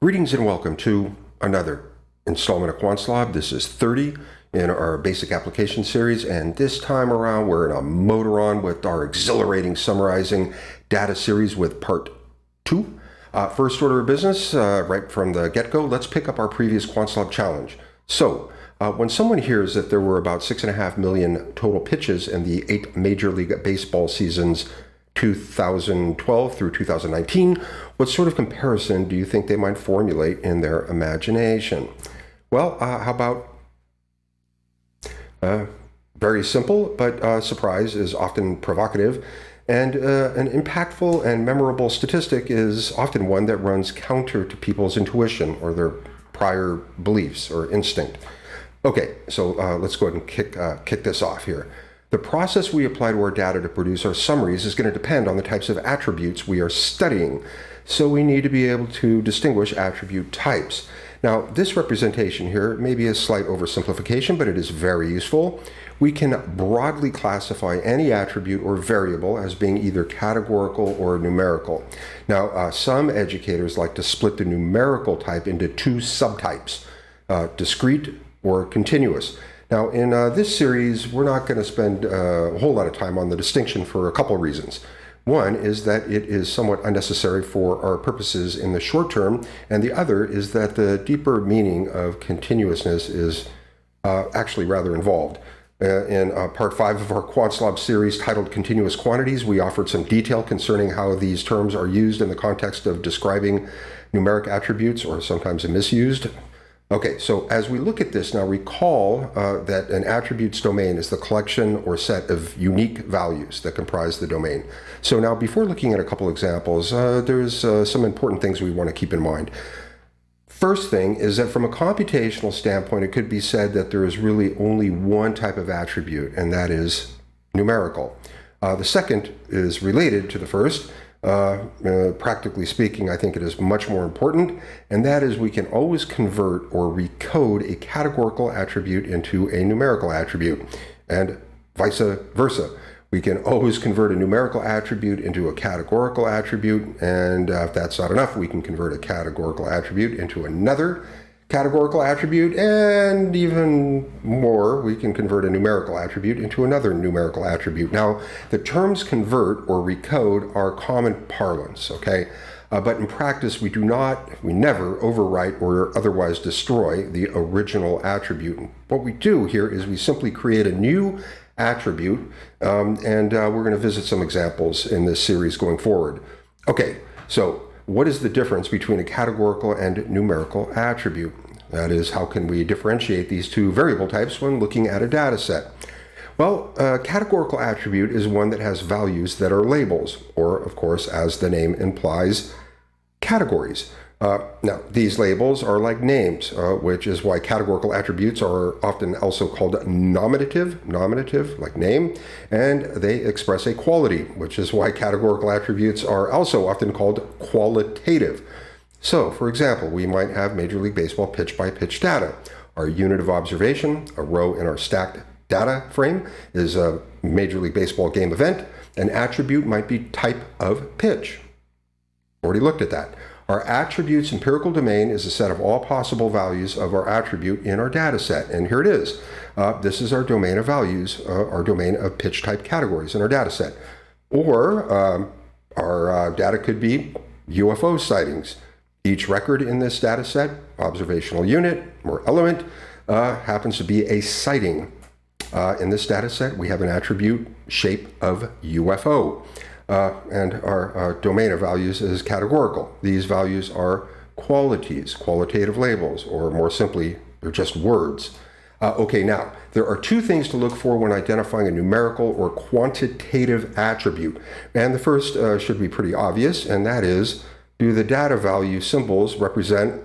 Greetings and welcome to another installment of Quantslob. This is 30 in our basic application series, and this time around we're in a motor on with our exhilarating summarizing data series with part 2. First order of business, right from the get-go, let's pick up our previous Quantslob challenge. So, when someone hears that there were about 6.5 million total pitches in the 8 Major League Baseball seasons 2012 through 2019, what sort of comparison do you think they might formulate in their imagination? Well, how about very simple, but surprise is often provocative, and an impactful and memorable statistic is often one that runs counter to people's intuition or their prior beliefs or instinct. Okay, so let's go ahead and kick this off here. The process we apply to our data to produce our summaries is going to depend on the types of attributes we are studying. So we need to be able to distinguish attribute types. Now, this representation here may be a slight oversimplification, but it is very useful. We can broadly classify any attribute or variable as being either categorical or numerical. Now, some educators like to split the numerical type into two subtypes, discrete or continuous. Now, in this series, we're not going to spend a whole lot of time on the distinction for a couple of reasons. One is that it is somewhat unnecessary for our purposes in the short term, and the other is that the deeper meaning of continuousness is actually rather involved. In part 5 of our Quantslob series titled Continuous Quantities, we offered some detail concerning how these terms are used in the context of describing numeric attributes, or sometimes misused. Okay, so as we look at this now, recall that an attributes domain is the collection or set of unique values that comprise the domain. So now, before looking at a couple examples, there's some important things we want to keep in mind. First thing is that from a computational standpoint, it could be said that there is really only one type of attribute, and that is numerical. The second is related to the first. Practically speaking, I think it is much more important, and that is we can always convert or recode a categorical attribute into a numerical attribute, and vice versa. We can always convert a numerical attribute into a categorical attribute, and if that's not enough, we can convert a categorical attribute into another categorical attribute, and even more, we can convert a numerical attribute into another numerical attribute. Now, the terms convert or recode are common parlance, okay? But in practice, we never overwrite or otherwise destroy the original attribute. What we do here is we simply create a new attribute, and we're going to visit some examples in this series going forward. Okay, so what is the difference between a categorical and numerical attribute? That is, how can we differentiate these two variable types when looking at a data set? Well, a categorical attribute is one that has values that are labels, or, of course, as the name implies, categories. Now, these labels are like names, which is why categorical attributes are often also called nominative, like name, and they express a quality, which is why categorical attributes are also often called qualitative. So, for example, we might have Major League Baseball pitch-by-pitch data. Our unit of observation, a row in our stacked data frame, is a Major League Baseball game event. An attribute might be type of pitch. Already looked at that. Our attributes empirical domain is a set of all possible values of our attribute in our data set. And here it is. This is our domain of values, our domain of pitch type categories in our data set. Or our data could be UFO sightings. Each record in this data set, observational unit or element, happens to be a sighting. In this data set, we have an attribute shape of UFO. And our domain of values is categorical. These values are qualities, qualitative labels, or more simply, they're just words. Okay, now, there are two things to look for when identifying a numerical or quantitative attribute. And the first should be pretty obvious, and that is, do the data value symbols represent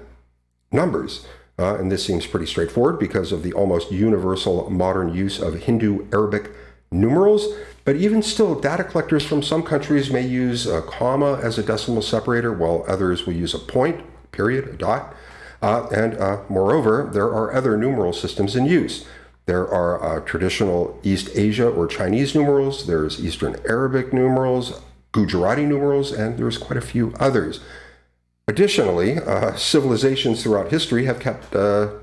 numbers? And this seems pretty straightforward because of the almost universal modern use of Hindu-Arabic numerals. But even still, data collectors from some countries may use a comma as a decimal separator, while others will use a point, period, a dot. Moreover, there are other numeral systems in use. There are traditional East Asia or Chinese numerals, there's Eastern Arabic numerals, Gujarati numerals, and there's quite a few others. Additionally, civilizations throughout history have kept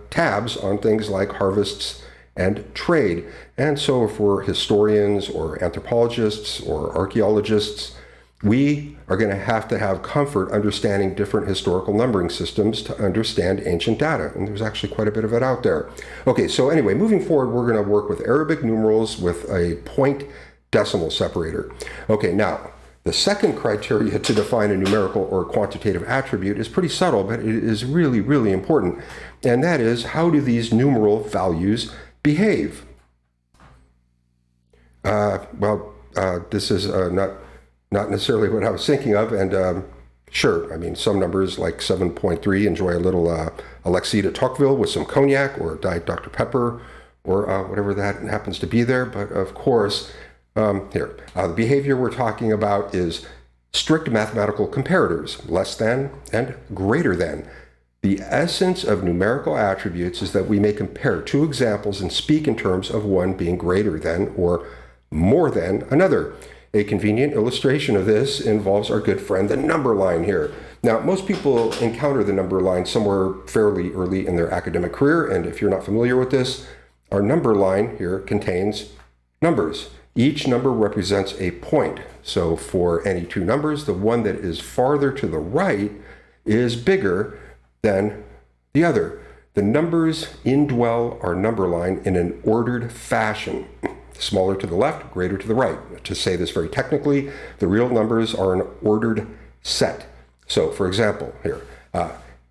tabs on things like harvests and trade. And so if we're historians or anthropologists or archaeologists, we are going to have comfort understanding different historical numbering systems to understand ancient data. And there's actually quite a bit of it out there. Okay, so anyway, moving forward, we're going to work with Arabic numerals with a point decimal separator. Okay, now, the second criteria to define a numerical or quantitative attribute is pretty subtle, but it is really, really important. And that is, how do these numeral values behave? This is not necessarily what I was thinking of. And sure, I mean, some numbers like 7.3 enjoy a little Alexis de Tocqueville with some cognac or Diet Dr. Pepper or whatever that happens to be there. But of course, the behavior we're talking about is strict mathematical comparators, less than and greater than. The essence of numerical attributes is that we may compare two examples and speak in terms of one being greater than or more than another. A convenient illustration of this involves our good friend, the number line here. Now, most people encounter the number line somewhere fairly early in their academic career, and if you're not familiar with this, our number line here contains numbers. Each number represents a point. So for any two numbers, the one that is farther to the right is bigger than the other. The numbers indwell our number line in an ordered fashion. Smaller to the left, greater to the right. To say this very technically, the real numbers are an ordered set. So for example, here,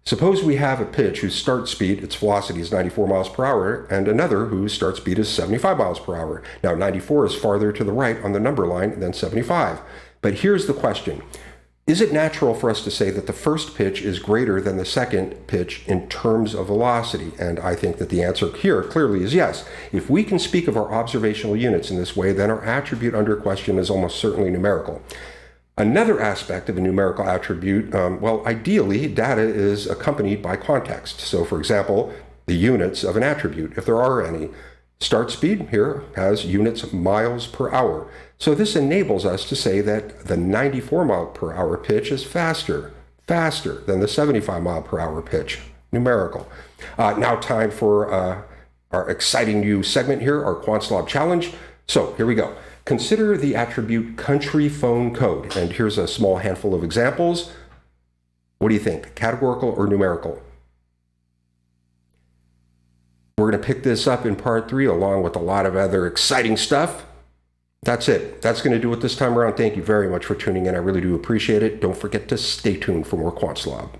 suppose we have a pitch whose start speed, its velocity is 94 miles per hour, and another whose start speed is 75 miles per hour. Now 94 is farther to the right on the number line than 75. But here's the question. Is it natural for us to say that the first pitch is greater than the second pitch in terms of velocity? And I think that the answer here clearly is yes. If we can speak of our observational units in this way, then our attribute under question is almost certainly numerical. Another aspect of a numerical attribute, ideally, data is accompanied by context. So for example, the units of an attribute, if there are any. Start speed here has units miles per hour. So this enables us to say that the 94 mile per hour pitch is faster than the 75 mile per hour pitch, numerical. Now time for our exciting new segment here, our Quantslob challenge. So here we go. Consider the attribute country phone code. And here's a small handful of examples. What do you think, categorical or numerical? We're going to pick this up in part 3 along with a lot of other exciting stuff. That's it. That's going to do it this time around. Thank you very much for tuning in. I really do appreciate it. Don't forget to stay tuned for more Quantslob.